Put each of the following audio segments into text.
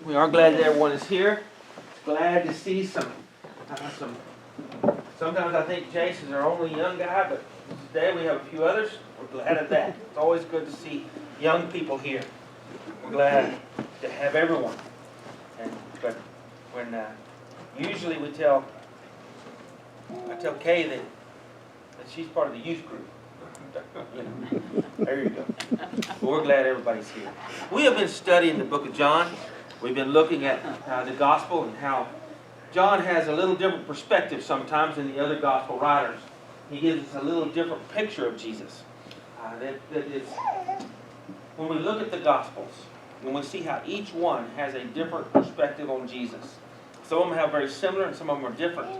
We are glad that everyone is here. Glad to see some. Sometimes I think Jason's our only young guy, but today we have a few others. We're glad of that. It's always good to see young people here. We're glad to have everyone. But when usually I tell Kay that she's part of the youth group. There you go. But we're glad everybody's here. We have been studying the book of John. We've been looking at the gospel and how John has a little different perspective sometimes than the other gospel writers. He gives us a little different picture of Jesus. That is, when we look at the gospels, when we see how each one has a different perspective on Jesus. Some of them have very similar and some of them are different.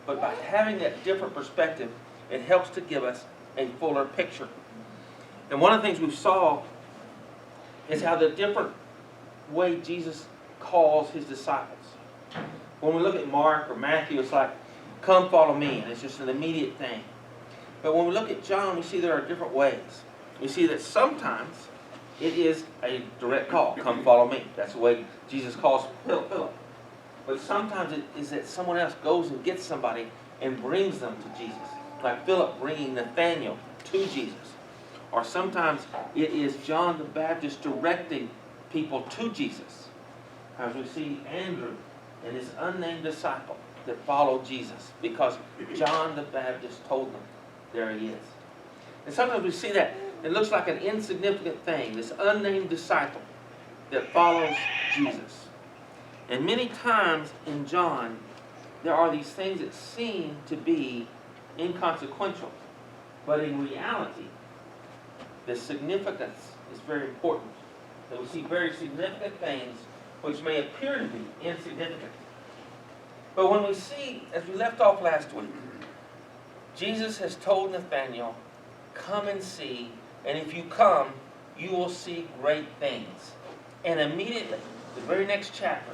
But by having that different perspective, it helps to give us a fuller picture. And one of the things we saw is how the different way Jesus calls his disciples. When we look at Mark or Matthew, it's like, come follow me, and it's just an immediate thing. But when we look at John, we see there are different ways. We see that sometimes it is a direct call, come follow me. That's the way Jesus calls Philip. But sometimes it is that someone else goes and gets somebody and brings them to Jesus. Like Philip bringing Nathanael to Jesus. Or sometimes it is John the Baptist directing people to Jesus. As we see Andrew and his unnamed disciple that followed Jesus because John the Baptist told them, there he is. And sometimes we see that it looks like an insignificant thing, this unnamed disciple that follows Jesus. And many times in John, there are these things that seem to be inconsequential. But in reality, the significance is very important. That we see very significant things which may appear to be insignificant. But when we see, as we left off last week, Jesus has told Nathanael, come and see, and if you come, you will see great things. And immediately, the very next chapter,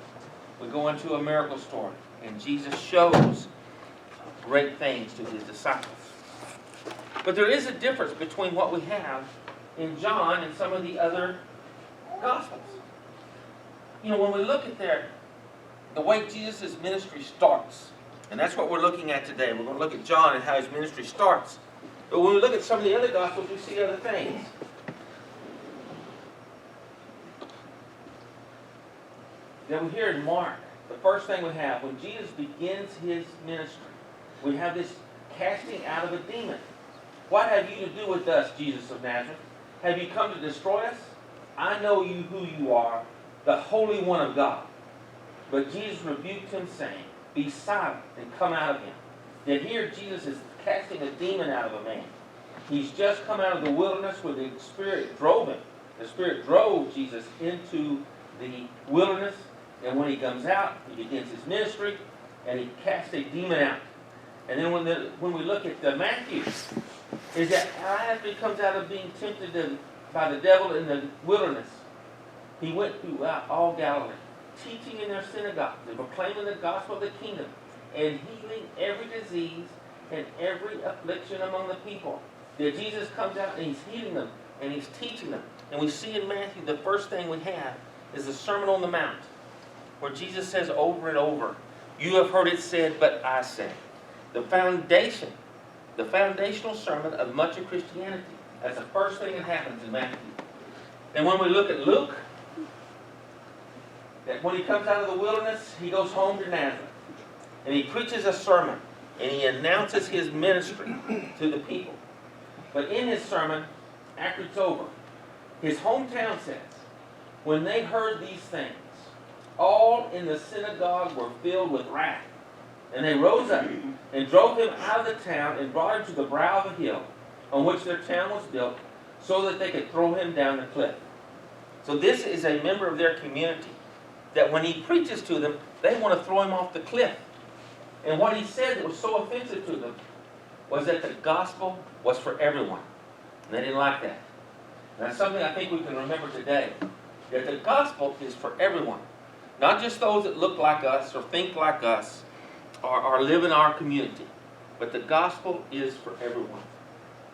we go into a miracle story, and Jesus shows great things to his disciples. But there is a difference between what we have in John and some of the other Gospels. You know, when we look at the way Jesus' ministry starts, and that's what we're looking at today. We're going to look at John and how his ministry starts. But when we look at some of the other Gospels, we see other things. Then here in Mark, the first thing we have, when Jesus begins his ministry, we have this casting out of a demon. What have you to do with us, Jesus of Nazareth? Have you come to destroy us? I know you who you are, the Holy One of God. But Jesus rebuked him, saying, be silent and come out of him. Yet here Jesus is casting a demon out of a man. He's just come out of the wilderness where the Spirit drove him. The Spirit drove Jesus into the wilderness. And when he comes out, he begins his ministry, and he casts a demon out. And then when we look at Matthew, is that after he comes out of being tempted by the devil in the wilderness, he went throughout all Galilee, teaching in their synagogues and proclaiming the gospel of the kingdom and healing every disease and every affliction among the people. That Jesus comes out and he's healing them and he's teaching them. And we see in Matthew the first thing we have is the Sermon on the Mount, where Jesus says over and over, you have heard it said, but I say. The foundational sermon of much of Christianity. That's the first thing that happens in Matthew. And when we look at Luke, that when he comes out of the wilderness, he goes home to Nazareth. And he preaches a sermon. And he announces his ministry to the people. But in his sermon, after it's over, his hometown says, when they heard these things, all in the synagogue were filled with wrath. And they rose up and drove him out of the town and brought him to the brow of a hill on which their town was built, so that they could throw him down the cliff. So this is a member of their community that when he preaches to them, they want to throw him off the cliff. And what he said that was so offensive to them was that the gospel was for everyone. And they didn't like that. And that's something I think we can remember today, that the gospel is for everyone. Not just those that look like us or think like us or live in our community. But the gospel is for everyone.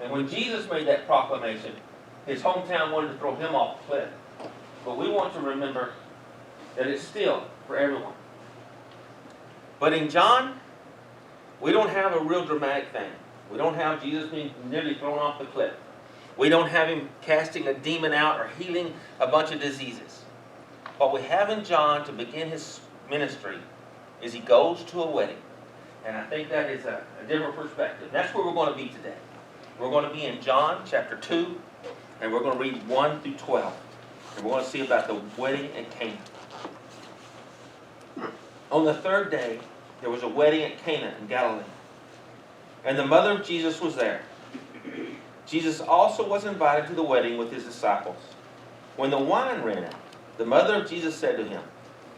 And when Jesus made that proclamation, his hometown wanted to throw him off the cliff. But we want to remember that it's still for everyone. But in John, we don't have a real dramatic thing. We don't have Jesus being nearly thrown off the cliff. We don't have him casting a demon out or healing a bunch of diseases. What we have in John to begin his ministry is he goes to a wedding. And I think that is a different perspective. That's where we're going to be today. We're going to be in John chapter 2, and we're going to read 1 through 12. And we're going to see about the wedding at Cana. On the third day, there was a wedding at Cana in Galilee. And the mother of Jesus was there. Jesus also was invited to the wedding with his disciples. When the wine ran out, the mother of Jesus said to him,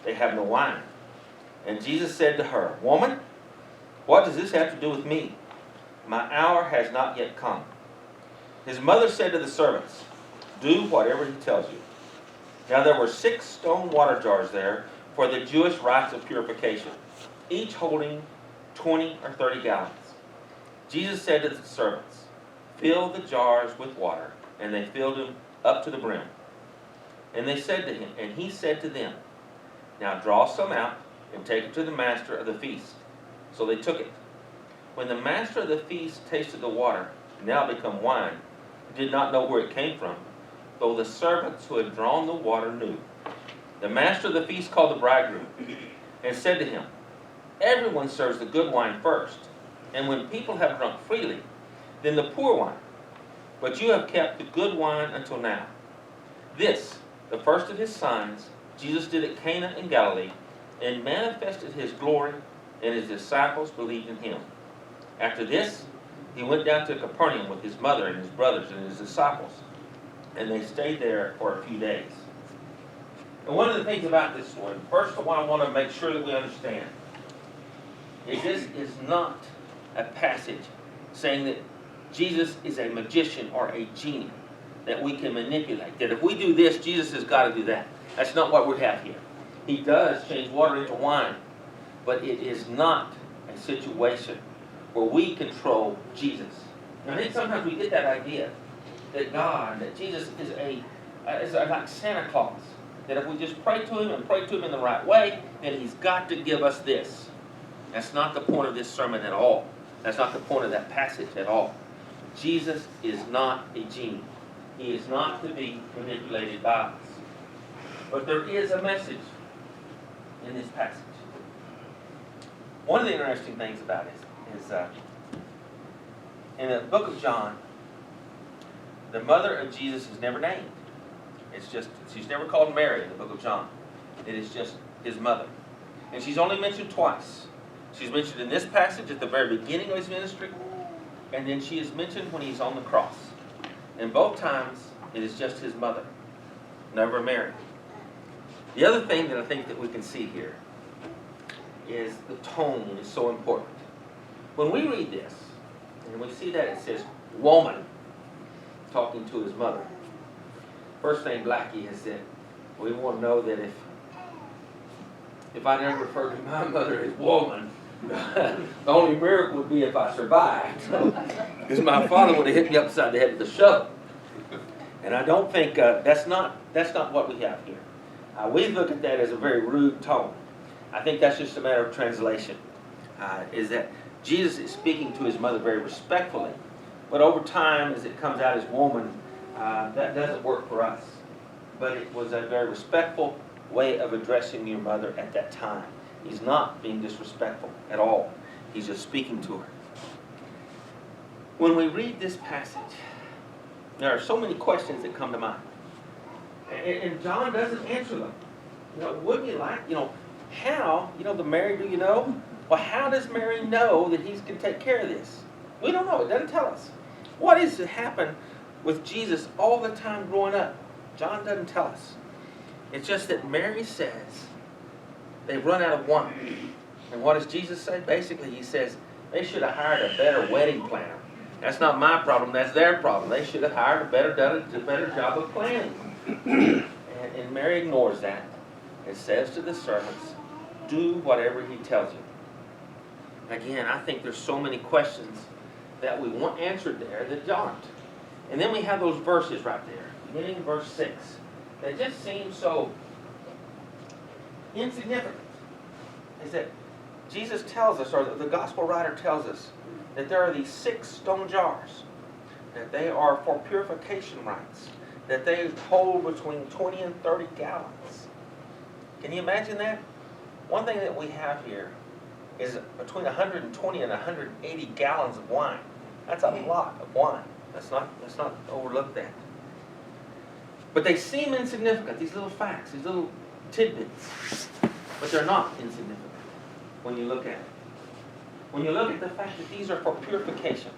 "They have no wine." And Jesus said to her, "Woman, what does this have to do with me? My hour has not yet come." His mother said to the servants, "Do whatever he tells you." Now there were 6 stone water jars there for the Jewish rites of purification, each holding 20 or 30 gallons. Jesus said to the servants, "Fill the jars with water," and they filled them up to the brim. And he said to them, "Now draw some out and take it to the master of the feast." So they took it. When the master of the feast tasted the water, now become wine, he did not know where it came from, though the servants who had drawn the water knew. The master of the feast called the bridegroom and said to him, "Everyone serves the good wine first, and when people have drunk freely, then the poor wine. But you have kept the good wine until now." This, the first of his signs, Jesus did at Cana in Galilee, and manifested his glory, and his disciples believed in him. After this, he went down to Capernaum with his mother and his brothers and his disciples, and they stayed there for a few days. And one of the things about this story, first of all, I want to make sure that we understand, is this is not a passage saying that Jesus is a magician or a genie that we can manipulate. That if we do this, Jesus has got to do that. That's not what we have here. He does change water into wine, but it is not a situation where we control Jesus. And I think sometimes we get that idea that God, that Jesus is like Santa Claus. That if we just pray to him and pray to him in the right way, then he's got to give us this. That's not the point of this sermon at all. That's not the point of that passage at all. Jesus is not a genie. He is not to be manipulated by us. But there is a message in this passage. One of the interesting things about it is in the book of John, the mother of Jesus is never named. She's never called Mary in the book of John. It is just his mother. And she's only mentioned twice. She's mentioned in this passage at the very beginning of his ministry, and then she is mentioned when he's on the cross. And both times, it is just his mother, never Mary. The other thing that I think that we can see here is the tone is so important. When we read this, and we see that it says, "woman," talking to his mother. First thing Blackie has said, we want to know that if I never referred to my mother as woman, the only miracle would be if I survived. Because my father would have hit me upside the head with a shovel. And I don't think that's not what we have here. We look at that as a very rude tone. I think that's just a matter of translation. Is that Jesus is speaking to his mother very respectfully, but over time, as it comes out as woman, that doesn't work for us. But it was a very respectful way of addressing your mother at that time. He's not being disrespectful at all. He's just speaking to her. When we read this passage, there are so many questions that come to mind. And John doesn't answer them. Wouldn't you like, how, the Mary, do you know? Well, how does Mary know that he's going to take care of this? We don't know. It doesn't tell us. What is to happen with Jesus all the time growing up? John doesn't tell us. It's just that Mary says they've run out of wine. And what does Jesus say? Basically, he says they should have hired a better wedding planner. That's not my problem. That's their problem. They should have hired done a better job of planning. And Mary ignores that and says to the servants, "Do whatever he tells you." Again, I think there's so many questions that we want answered there that aren't. And then we have those verses right there, beginning in verse 6, that just seem so insignificant is that Jesus tells us, or the gospel writer tells us, that there are these 6 stone jars, that they are for purification rites, that they hold between 20 and 30 gallons. Can you imagine that? One thing that we have here is between 120 and 180 gallons of wine. That's a lot of wine. Let's not overlook that. But they seem insignificant, these little facts, these little tidbits. But they're not insignificant when you look at it. When you look at the fact that these are for purification.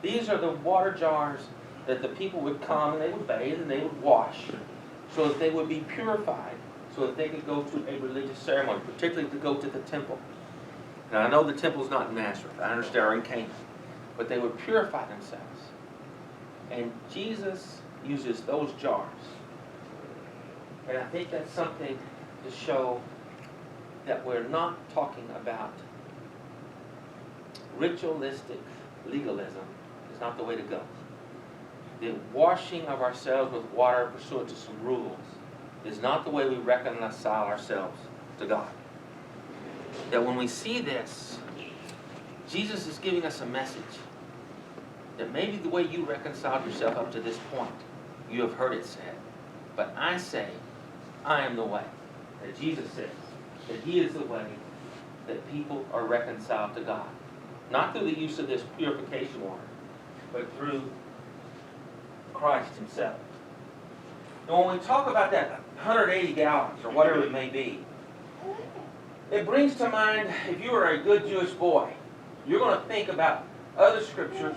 These are the water jars that the people would come and they would bathe and they would wash so that they would be purified, so that they could go to a religious ceremony, particularly to go to the temple. Now I know the temple's not in Nazareth, I understand they're in Canaan, but they would purify themselves. And Jesus uses those jars. And I think that's something to show that we're not talking about ritualistic legalism. It's not the way to go. The washing of ourselves with water pursuant to some rules is not the way we reconcile ourselves to God. That when we see this, Jesus is giving us a message that maybe the way you reconciled yourself up to this point, you have heard it said, but I say, I am the way. That Jesus says that He is the way that people are reconciled to God. Not through the use of this purification water, but through Christ Himself. And when we talk about that 180 gallons or whatever it may be, it brings to mind, if you are a good Jewish boy, you're going to think about other scriptures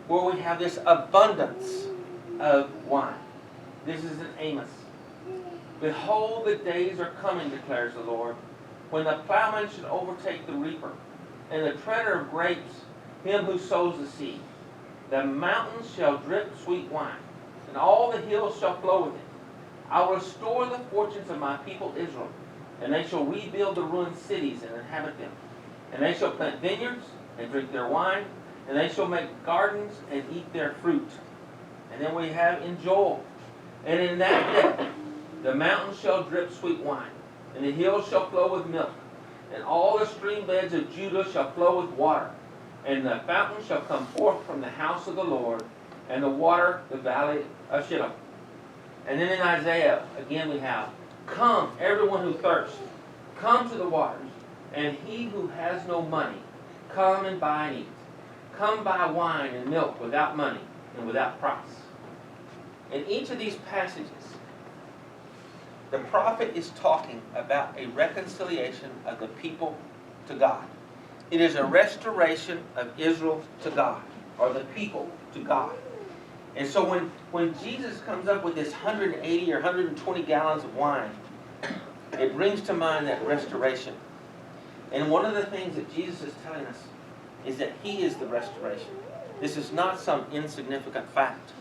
where we have this abundance of wine. This is in Amos. Behold, the days are coming, declares the Lord, when the plowman should overtake the reaper, and the treader of grapes, him who sows the seed. The mountains shall drip sweet wine, and all the hills shall flow with it. I will restore the fortunes of my people Israel, and they shall rebuild the ruined cities and inhabit them. And they shall plant vineyards and drink their wine, and they shall make gardens and eat their fruit. And then we have in Joel, and in that day the mountains shall drip sweet wine, and the hills shall flow with milk, and all the stream beds of Judah shall flow with water, and the fountain shall come forth from the house of the Lord, and the water the valley of Shittim. And then in Isaiah, again we have, come, everyone who thirsts, come to the waters, and he who has no money, come and buy and eat. Come buy wine and milk without money and without price. In each of these passages, the prophet is talking about a reconciliation of the people to God. It is a restoration of Israel to God, or the people to God. And so when Jesus comes up with this 180 or 120 gallons of wine, it brings to mind that restoration. And one of the things that Jesus is telling us is that He is the restoration. This is not some insignificant fact.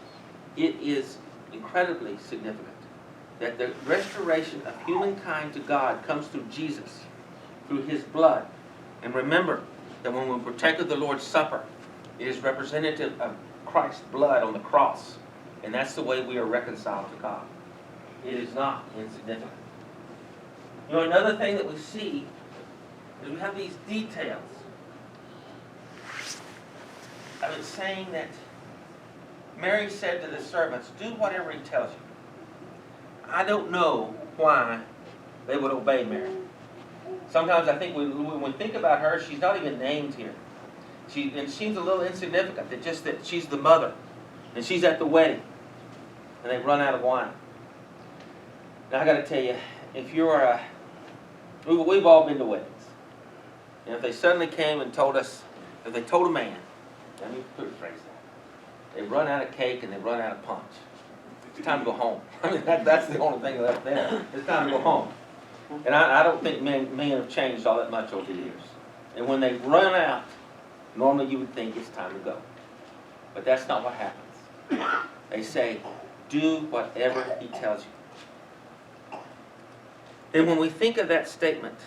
It is incredibly significant that the restoration of humankind to God comes through Jesus, through His blood. And remember that when we partake of the Lord's Supper, it is representative of Christ's blood on the cross. And that's the way we are reconciled to God. It is not insignificant. You know, another thing that we see is we have these details. I was saying that Mary said to the servants, do whatever He tells you. I don't know why they would obey Mary. Sometimes I think when we think about her, she's not even named here. It seems a little insignificant, that she's the mother, and she's at the wedding, and they've run out of wine. Now I got to tell you, if you're we've all been to weddings, and if they suddenly came and told us, if they told a man, let me rephrase that, they run out of cake and they run out of punch, it's time to go home. I mean, that's the only thing left there. It's time to go home. And I don't think men have changed all that much over the years. And when they run out, normally you would think it's time to go. But that's not what happens. They say, do whatever He tells you. And when we think of that statement,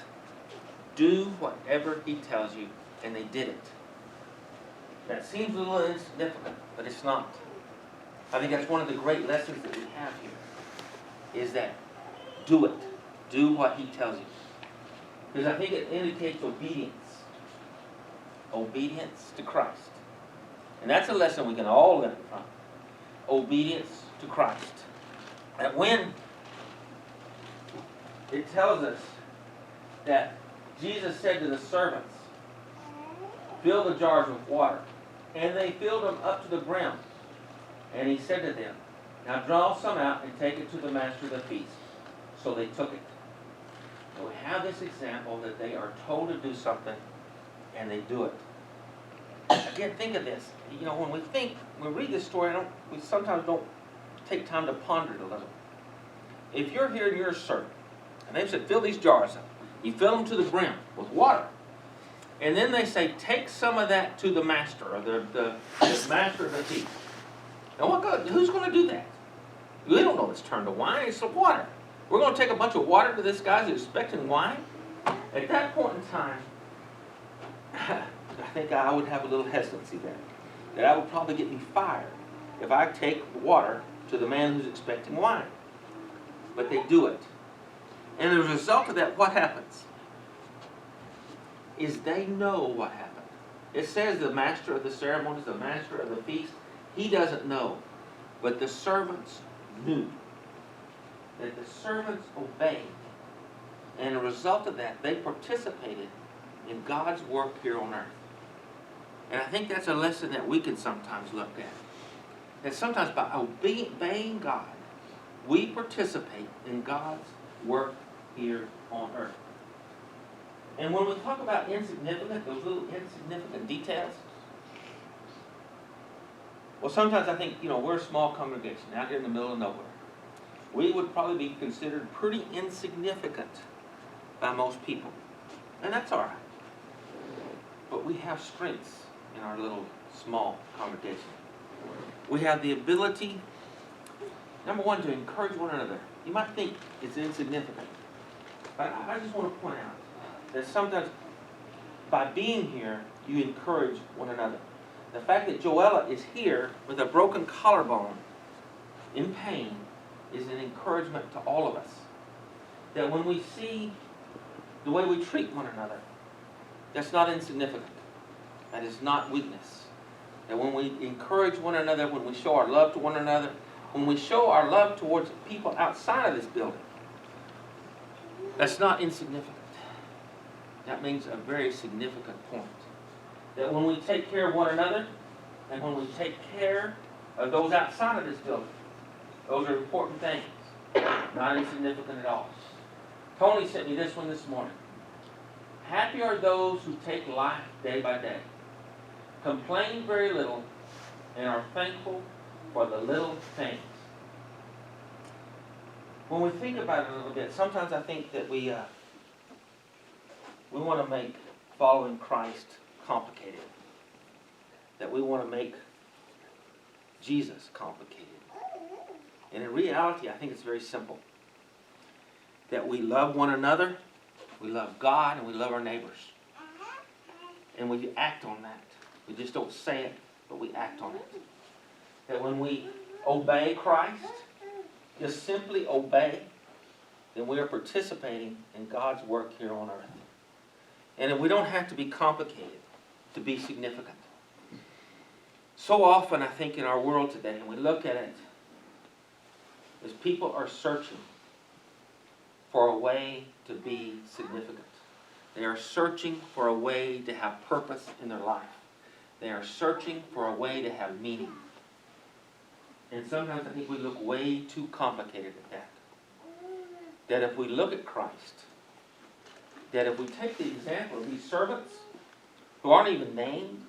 do whatever He tells you, and they did it. That seems a little insignificant, but it's not. I think that's one of the great lessons that we have here, is that do it. Do what he tells you. Because I think it indicates obedience. Obedience to Christ. And that's a lesson we can all learn from. Obedience to Christ. And when it tells us that Jesus said to the servants, fill the jars with water. And they filled them up to the brim. And he said to them, now draw some out and take it to the master of the feast. So they took it. So we have this example that they are told to do something, and they do it. Again, think of this. You know, when we read this story, we sometimes don't take time to ponder it a little. If you're here and you're a servant, and they've said, fill these jars up. You fill them to the brim with water. And then they say, take some of that to the master, or the master of the feast. Now, who's going to do that? We don't know it's turned to wine. It's the water. We're going to take a bunch of water to this guy who's expecting wine? At that point in time, I think I would have a little hesitancy there. That I would probably get me fired if I take water to the man who's expecting wine. But they do it. And as a result of that, what happens? Is they know what happened. It says the master of the ceremonies, the master of the feast, he doesn't know. But the servants knew. That the servants obeyed. And as a result of that, they participated in God's work here on earth. And I think that's a lesson that we can sometimes look at. That sometimes by obeying God, we participate in God's work here on earth. And when we talk about insignificant, those little insignificant details, well, sometimes I think, we're a small congregation out here in the middle of nowhere. We would probably be considered pretty insignificant by most people. And that's all right. But we have strengths in our little, small congregation. We have the ability, number one, to encourage one another. You might think it's insignificant. But I just want to point out that sometimes by being here, you encourage one another. The fact that Joella is here with a broken collarbone in pain is an encouragement to all of us. That when we see the way we treat one another, that's not insignificant. That is not weakness. That when we encourage one another, when we show our love to one another, when we show our love towards people outside of this building, that's not insignificant. That means a very significant point. That when we take care of one another, and when we take care of those outside of this building, those are important things. Not insignificant at all. Tony sent me this one this morning. Happy are those who take life day by day, complain very little, and are thankful for the little things. When we think about it a little bit, sometimes I think that we want to make following Christ complicated. That we want to make Jesus complicated. And in reality, I think it's very simple. That we love one another, we love God, and we love our neighbors. And we act on that. We just don't say it, but we act on it. That when we obey Christ, just simply obey, then we are participating in God's work here on earth. And we don't have to be complicated to be significant. So often, I think, in our world today, and we look at it, as people are searching for a way to be significant. They are searching for a way to have purpose in their life. They are searching for a way to have meaning. And sometimes I think we look way too complicated at that. That if we look at Christ, that if we take the example of these servants who aren't even named,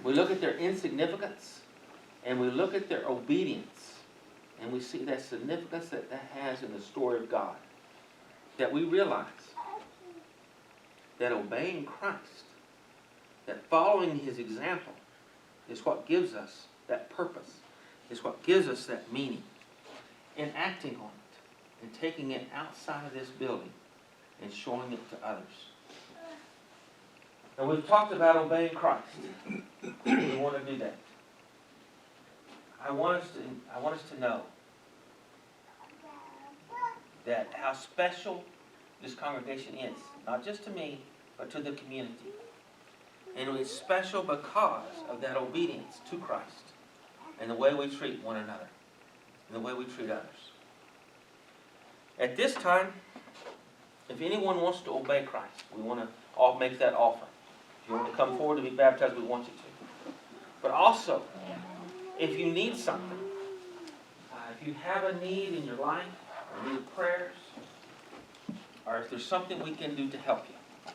we look at their insignificance and we look at their obedience and we see that significance that has in the story of God. That we realize that obeying Christ, that following His example is what gives us that purpose, is what gives us that meaning. And acting on it and taking it outside of this building and showing it to others. And we've talked about obeying Christ. We want to do that. I want us to know that how special this congregation is, not just to me, but to the community. And it's special because of that obedience to Christ and the way we treat one another and the way we treat others. At this time, if anyone wants to obey Christ, we want to all make that offer. If you want to come forward to be baptized, we want you to. But also, if you need something, if you have a need in your life, or need prayers, or if there's something we can do to help you,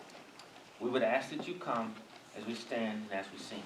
we would ask that you come as we stand and as we sing.